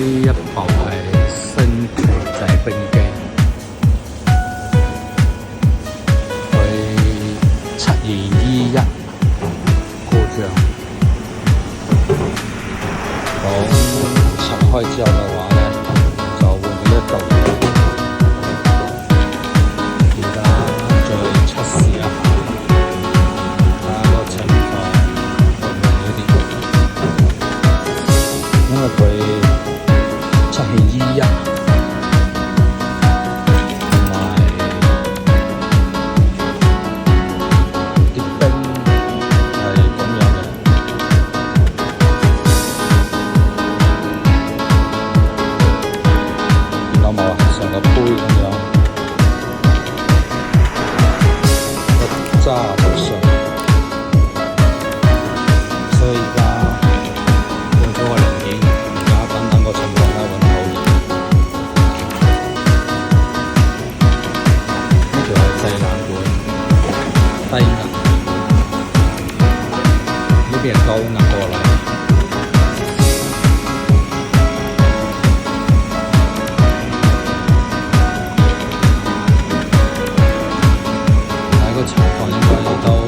一部係星期製冰機，佢7221故障。咁拆開之後嘅話咧，就換咗一嚿嘢。而家再測試一下，睇下個情況會唔會好啲。因為佢7221同埋啲冰係咁樣嘅。見到冇啊？成個杯咁樣，個渣好上，所以而家換咗個零件，而家等個情況咧會好啲。呢條係製冷管，低壓，呢邊係高壓過嚟。情況應該都